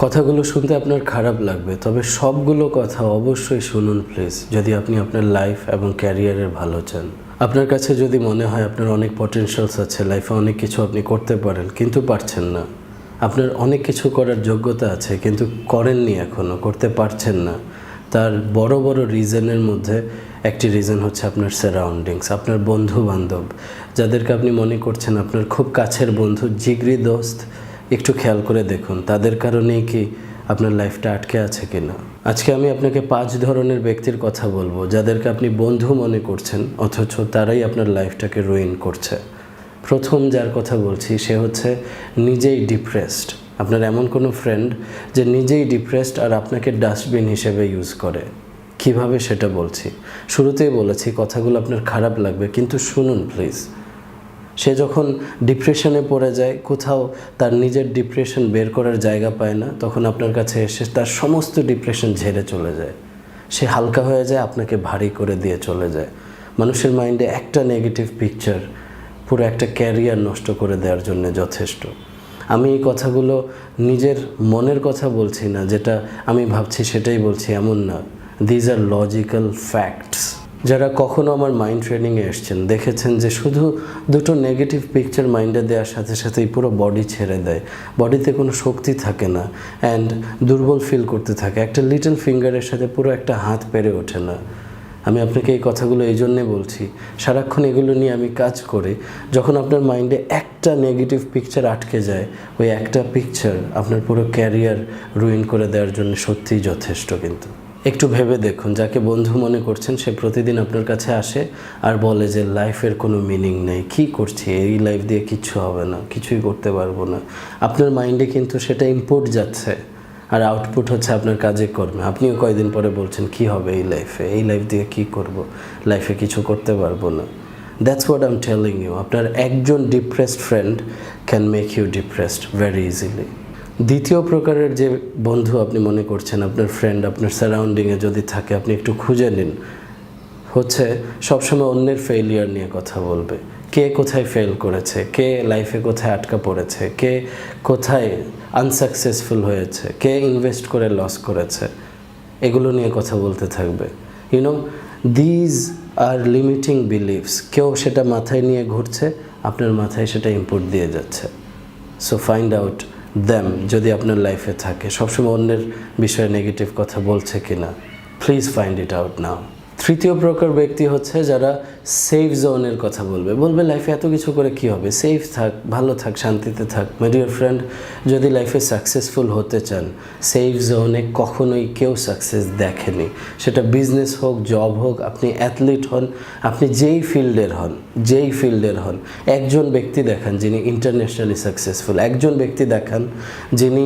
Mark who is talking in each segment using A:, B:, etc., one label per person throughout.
A: কথাগুলো শুনতে আপনার খারাপ লাগবে, তবে সবগুলো কথা অবশ্যই শুনুন প্লিজ, যদি আপনি আপনার লাইফ এবং ক্যারিয়ারের ভালো চান। আপনার কাছে যদি মনে হয় আপনার অনেক পটেনশিয়ালস আছে, লাইফে অনেক কিছু আপনি করতে পারেন কিন্তু পারছেন না, আপনার অনেক কিছু করার যোগ্যতা আছে কিন্তু করেননি, এখনও করতে পারছেন না, তার বড় বড় রিজনের মধ্যে একটি রিজন হচ্ছে আপনার সারাউন্ডিংস, আপনার বন্ধু বান্ধব, যাদেরকে আপনি মনে করছেন আপনার খুব কাছের বন্ধু, জিগরি দোস্ত। একটু খেয়াল করে দেখুন তাদের কারণেই কি আপনার লাইফটা আটকে আছে কিনা। আজকে আমি আপনাকে 5 ধরনের ব্যক্তির কথা বলবো যাদেরকে আপনি বন্ধু মনে করছেন অথচ তারাই আপনার লাইফটাকে রুইন করছে। প্রথম যার কথা বলছি সে হচ্ছে নিজেই ডিপ্রেসড। আপনার এমন কোনো ফ্রেন্ড যে নিজেই ডিপ্রেসড আর আপনাকে ডাস্টবিন হিসেবে ইউজ করে। কিভাবে সেটা বলছি, শুরুতেই বলেছি কথাগুলো আপনার খারাপ লাগবে কিন্তু শুনুন প্লিজ। সে যখন ডিপ্রেশনে পড়ে যায়, কোথাও তার নিজের ডিপ্রেশন বের করার জায়গা পায় না, তখন আপনার কাছে এসে তার সমস্ত ডিপ্রেশন ঝেড়ে চলে যায়। সে হালকা হয়ে যায়, আপনাকে ভারী করে দিয়ে চলে যায়। মানুষের মাইন্ডে একটা নেগেটিভ পিকচার পুরো একটা ক্যারিয়ার নষ্ট করে দেওয়ার জন্য যথেষ্ট। আমি এই কথাগুলো নিজের মনের কথা বলছি না, যেটা আমি ভাবছি সেটাই বলছি এমন না। These are logical facts. যারা কখনো আমার মাইন্ড ট্রেনিংয়ে এসছেন দেখেছেন যে শুধু দুটো নেগেটিভ পিকচার মাইন্ডে দেওয়ার সাথে সাথেই পুরো বডি ছেড়ে দেয়, বডিতে কোনো শক্তি থাকে না অ্যান্ড দুর্বল ফিল করতে থাকে, একটা লিটল ফিঙ্গারের সাথে পুরো একটা হাত পেরে ওঠে না। আমি আপনাকে এই কথাগুলো এই জন্যে বলছি, সারাক্ষণ এগুলো নিয়ে আমি কাজ করি। যখন আপনার মাইন্ডে একটা নেগেটিভ পিকচার আটকে যায়, ওই একটা পিকচার আপনার পুরো ক্যারিয়ার রুইন করে দেওয়ার জন্য সত্যিই যথেষ্ট। কিন্তু একটু ভেবে দেখুন, যাকে বন্ধু মনে করছেন সে প্রতিদিন আপনার কাছে আসে আর বলে যে লাইফের কোনো মিনিং নেই, কী করছি, এই লাইফ দিয়ে কিচ্ছু হবে না, কিছুই করতে পারবো না। আপনার মাইন্ডে কিন্তু সেটা ইনপুট যাচ্ছে আর আউটপুট হচ্ছে আপনার কাজে কর্মে। আপনিও কয়েকদিন পরে বলছেন কি হবে এই লাইফে, এই লাইফ দিয়ে কি করব, লাইফে কিছু করতে পারবো না। That's what I am telling you. আপনার একজন depressed friend can make you depressed very easily. দ্বিতীয় প্রকারের যে বন্ধু আপনি মনে করছেন আপনার ফ্রেন্ড আপনার সারাউন্ডিংয়ে যদি থাকে, আপনি একটু খুঁজে নিন, হচ্ছে সবসময় অন্যের ফেইলিয়ার নিয়ে কথা বলবে। কে কোথায় ফেল করেছে, কে লাইফে কোথায় আটকা পড়েছে, কে কোথায় আনসাকসেসফুল হয়েছে, কে ইনভেস্ট করে লস করেছে, এগুলো নিয়ে কথা বলতে থাকবে। You know, these are limiting beliefs. কেউ সেটা মাথায় নিয়ে ঘুরছে, আপনার মাথায় সেটা ইনপুট দিয়ে যাচ্ছে। সো ফাইন্ড আউট দ্যাম যদি আপনার লাইফে থাকে, সবসময় অন্যের বিষয়ে নেগেটিভ কথা বলছে কিনা, please find it out now. তৃতীয় প্রকার ব্যক্তি হচ্ছে যারা সেফ জোনের কথা বলবে লাইফে এত কিছু করে কি হবে, সেফ থাক, ভালো থাক, শান্তিতে থাক। মাই ডিয়ার ফ্রেন্ড, যদি লাইফে সাকসেসফুল হতে চান, সেফ জোনে কখনোই কেউ সাকসেস দেখেনি। সেটা বিজনেস হোক, জব হোক, আপনি অ্যাথলিট হন, আপনি যেই ফিল্ডের হন, একজন ব্যক্তি দেখান যিনি ইন্টারন্যাশনালি সাকসেসফুল, একজন ব্যক্তি দেখান যিনি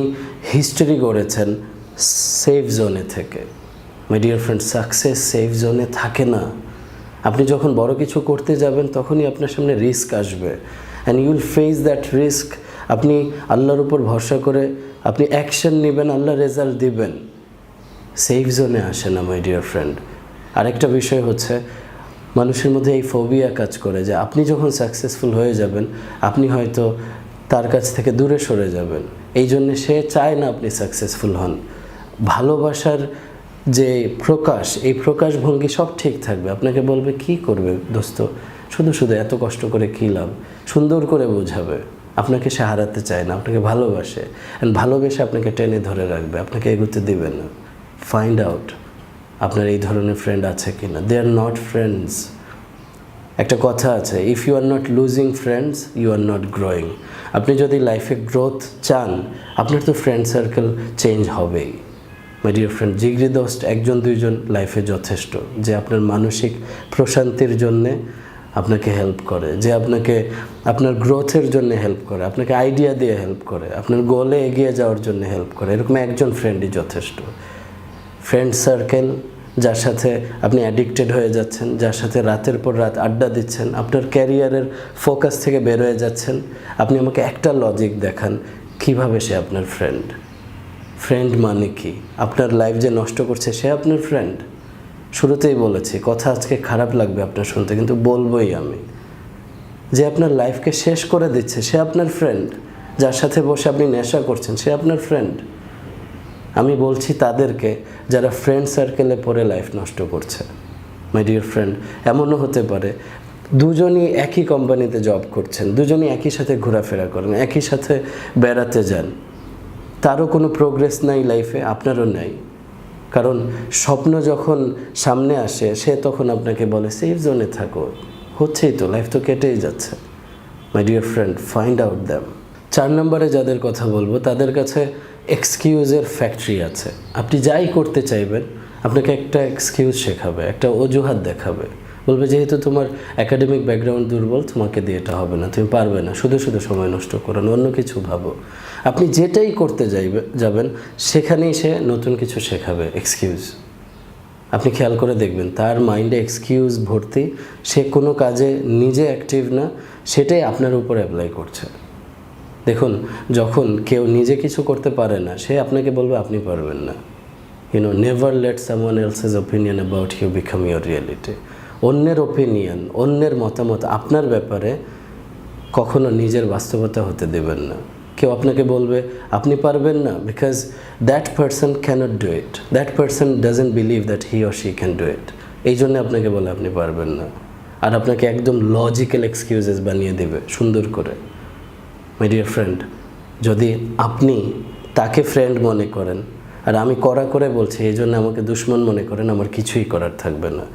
A: হিস্ট্রি গড়েছেন সেফ জোনে থেকে। My dear friend, success safe জোনে থাকে না। আপনি যখন বড় কিছু করতে যাবেন তখনই আপনার সামনে রিস্ক আসবে and you will face that risk. আপনি আল্লাহর উপর ভরসা করে আপনি অ্যাকশন নেবেন, আল্লাহ রেজাল্ট দিবেন। সেফ জোনে আসে না মাই ডিয়ার ফ্রেন্ড। আরেকটা বিষয় হচ্ছে মানুষের মধ্যে এই ফোবিয়া কাজ করে যে আপনি যখন সাকসেসফুল হয়ে যাবেন আপনি হয়তো তার কাছ থেকে দূরে সরে যাবেন, এই জন্যে সে চায় না আপনি সাকসেসফুল হন। ভালোবাসার যে প্রকাশ, এই প্রকাশভঙ্গি সব ঠিক থাকবে, আপনাকে বলবে কি করবে দোস্ত, শুধু এত কষ্ট করে কী লাভ, সুন্দর করে বোঝাবে। আপনাকে সে হারাতে চায় না, আপনাকে ভালোবাসে অ্যান্ড ভালোবেসে আপনাকে টেনে ধরে রাখবে, আপনাকে এগোতে দিবে না। ফাইন্ড আউট আপনার এই ধরনের ফ্রেন্ড আছে কি না। They are not friends. একটা কথা আছে, if you are not losing friends you are not growing. আপনি যদি লাইফে গ্রোথ চান, আপনার তো ফ্রেন্ড সার্কেল চেঞ্জ হবেই। মাই ডিয়ার ফ্রেন্ড, জিগরি দোস্ত 1-2জন লাইফে যথেষ্ট, যে আপনার মানসিক প্রশান্তির জন্যে আপনাকে হেল্প করে, যে আপনাকে আপনার গ্রোথের জন্য হেল্প করে, আপনাকে আইডিয়া দিয়ে হেল্প করে, আপনার গোলে এগিয়ে যাওয়ার জন্য হেল্প করে, এরকম একজন ফ্রেন্ডই যথেষ্ট। ফ্রেন্ড সার্কেল যার সাথে আপনি অ্যাডিক্টেড হয়ে যাচ্ছেন, যার সাথে রাতের পর রাত আড্ডা দিচ্ছেন, আপনার ক্যারিয়ারের ফোকাস থেকে বের হয়ে যাচ্ছেন, আপনি আমাকে একটা লজিক দেখান কিভাবে সে আপনার ফ্রেন্ড। ফ্রেন্ড মানে কি? আপনার লাইফ যে নষ্ট করছে সে আপনার ফ্রেন্ড। শুরুতেই বলেছি, কথা আজকে খারাপ লাগবে আপনার শুনতে, কিন্তু বলবোই আমি, যে আপনার লাইফকে শেষ করে দিচ্ছে সে আপনার ফ্রেন্ড। যার সাথে বসে আপনি নেশা করছেন সে আপনার ফ্রেন্ড। আমি বলছি তাদেরকে যারা ফ্রেন্ড সার্কেলে পড়ে লাইফ নষ্ট করছে। মাই ডিয়ার ফ্রেন্ড, এমনও হতে পারে দুজনই একই কোম্পানিতে জব করছেন, দুজনই একই সাথে ঘোরাফেরা করেন, একই সাথে বেড়াতে যান, তারও কোনো প্রোগ্রেস নাই লাইফে, আপনারও নাই। কারণ স্বপ্ন যখন সামনে আসে সে তখন আপনাকে বলে সেফ জোনে থাকো, হচ্ছেই তো, লাইফ তো কেটেই যাচ্ছে। My dear friend, find out them. 4 নম্বরে যাদের কথা বলবো তাদের কাছে এক্সকিউজের ফ্যাক্টরি আছে। আপনি যাই করতে চাইবেন আপনাকে একটা এক্সকিউজ শেখাবে, একটা অজুহাত দেখাবে, বলবে যেহেতু তোমার একাডেমিক ব্যাকগ্রাউন্ড দুর্বল তোমাকে দিয়ে এটা হবে না, তুমি পারবে না, শুধু শুধু সময় নষ্ট করো না, অন্য কিছু ভাবো। আপনি যেটাই করতে যাবেন সেখানেই সে নতুন কিছু শেখাবে, এক্সকিউজ। আপনি খেয়াল করে দেখবেন তার মাইন্ডে এক্সকিউজ ভর্তি, সে কোনো কাজে নিজে অ্যাক্টিভ না, সেটাই আপনার উপর অ্যাপ্লাই করছে। দেখুন, যখন কেউ নিজে কিছু করতে পারে না সে আপনাকে বলবে আপনি পারবেন না। Never let someone else's opinion about you become your reality. অন্যের ওপিনিয়ন, অন্যের মতামত আপনার ব্যাপারে কখনো নিজের বাস্তবতা হতে দেবেন না। কেউ আপনাকে বলবে আপনি পারবেন না, because that person can't do it, that person doesn't believe that he or she can do it, এই জন্য আপনাকে বলে আপনি পারবেন না, আর আপনাকে একদম লজিক্যাল এক্সকিউজেস বানিয়ে দেবে সুন্দর করে। মাই ডিয়ার ফ্রেন্ড, যদি আপনি তাকে ফ্রেন্ড মনে করেন আর আমি কড়া করে বলছি এই জন্য আমাকে দুশ্মন মনে করেন, আমার কিছুই করার থাকবে না,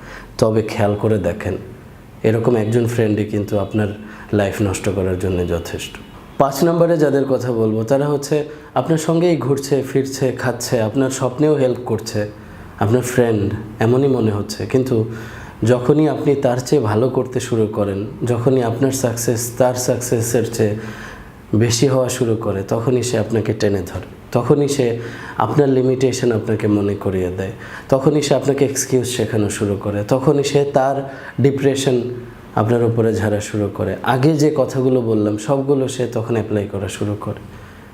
A: তবে খেয়াল করে দেখেন এরকম একজন ফ্রেন্ডই কিন্তু আপনার লাইফ নষ্ট করার জন্য যথেষ্ট। 5 নম্বরে যাদের কথা বলবো তারা হচ্ছে আপনার সঙ্গেই ঘুরছে ফিরছে খাচ্ছে, আপনার স্বপ্নেও হেল্প করছে, আপনার ফ্রেন্ড এমনই মনে হচ্ছে, কিন্তু যখনই আপনি তার চেয়ে ভালো করতে শুরু করেন, যখনই আপনার সাকসেস তার সাকসেসের চেয়ে বেশি হওয়া শুরু করে, তখনই সে আপনাকে টেনে ধরে, তখনই সে আপনার লিমিটেশন আপনাকে মনে করিয়ে দেয়, তখনই সে আপনাকে এক্সকিউজ শেখানো শুরু করে, তখনই সে তার ডিপ্রেশন আপনার উপরে ঝাড়া শুরু করে। আগে যে কথাগুলো বললাম সবগুলো সে তখন অ্যাপ্লাই করা শুরু করে।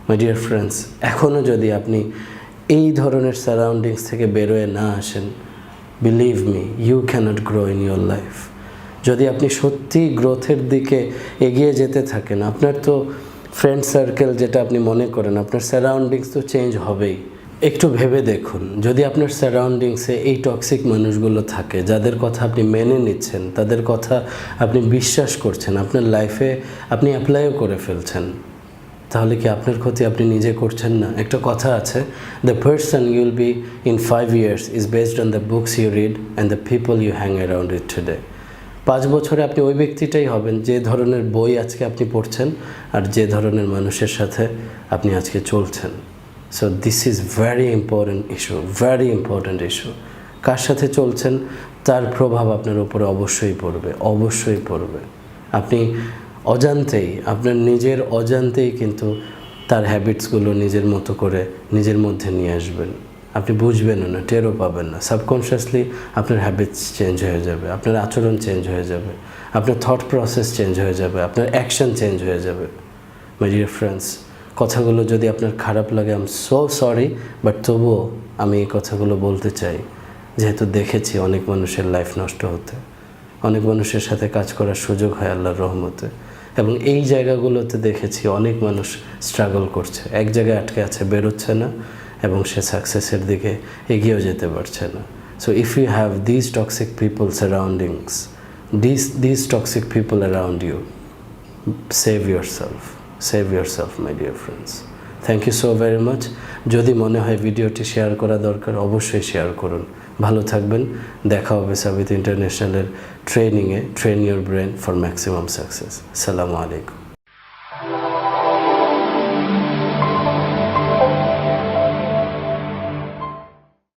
A: মাই ডিয়ার ফ্রেন্ডস, এখনও যদি আপনি এই ধরনের সারাউন্ডিংস থেকে বেরোয় না আসেন, believe me, you can't grow in your life. যদি আপনি সত্যি গ্রোথের দিকে এগিয়ে যেতে থাকেন, আপনার তো ফ্রেন্ড সার্কেল যেটা আপনি মনে করেন, আপনার সারাউন্ডিংস তো চেঞ্জ হবেই। একটু ভেবে দেখুন, যদি আপনার সারাউন্ডিংসে এই টক্সিক মানুষগুলো থাকে যাদের কথা আপনি মেনে নিচ্ছেন, তাদের কথা আপনি বিশ্বাস করছেন, আপনার লাইফে আপনি অ্যাপ্লাইও করে ফেলছেন, তাহলে কি আপনার ক্ষতি আপনি নিজে করছেন না? একটা কথা আছে, the person you will be in 5 years is based on the books you read and the people you hang around with today. 5 বছরে আপনি ওই ব্যক্তিটাই হবেন যে ধরনের বই আজকে আপনি পড়ছেন আর যে ধরনের মানুষের সাথে আপনি আজকে চলছেন। So this is very important issue, very important issue. কার সাথে চলছেন তার প্রভাব আপনার উপরে অবশ্যই পড়বে, অবশ্যই পড়বে। আপনি অজান্তেই, আপনার নিজের অজান্তেই কিন্তু তার হ্যাবিটসগুলো নিজের মতো করে নিজের মধ্যে নিয়ে আসবেন। আপনি বুঝবেনও না, টেরও পাবেন না, সাবকনশিয়াসলি আপনার হ্যাবিটস চেঞ্জ হয়ে যাবে, আপনার আচরণ চেঞ্জ হয়ে যাবে, আপনার থট প্রসেস চেঞ্জ হয়ে যাবে, আপনার অ্যাকশন চেঞ্জ হয়ে যাবে। মাই ডিয়ার ফ্রেন্ডস, কথাগুলো যদি আপনার খারাপ লাগে, I am so sorry, but তবুও আমি এই কথাগুলো বলতে চাই, যেহেতু দেখেছি অনেক মানুষের লাইফ নষ্ট হতে, অনেক মানুষের সাথে কাজ করার সুযোগ হয় আল্লাহর রহমতে, এবং এই জায়গাগুলোতে দেখেছি অনেক মানুষ স্ট্রাগল করছে, এক জায়গায় আটকে আছে, বেরোচ্ছে না, এবং সে সাকসেসের দিকে এগিয়েও যেতে পারছে না। So if you have this toxic people surroundings, this toxic people around you, save yourself my dear friends. Thank you so very much. যদি মনে হয় ভিডিওটি শেয়ার করা দরকার, অবশ্যই শেয়ার করুন। ভালো থাকবেন, দেখা হবে সাবিত ইন্টারন্যাশনালের ট্রেনিংয়ে, train your brain for maximum success. আসসালামু আলাইকুম।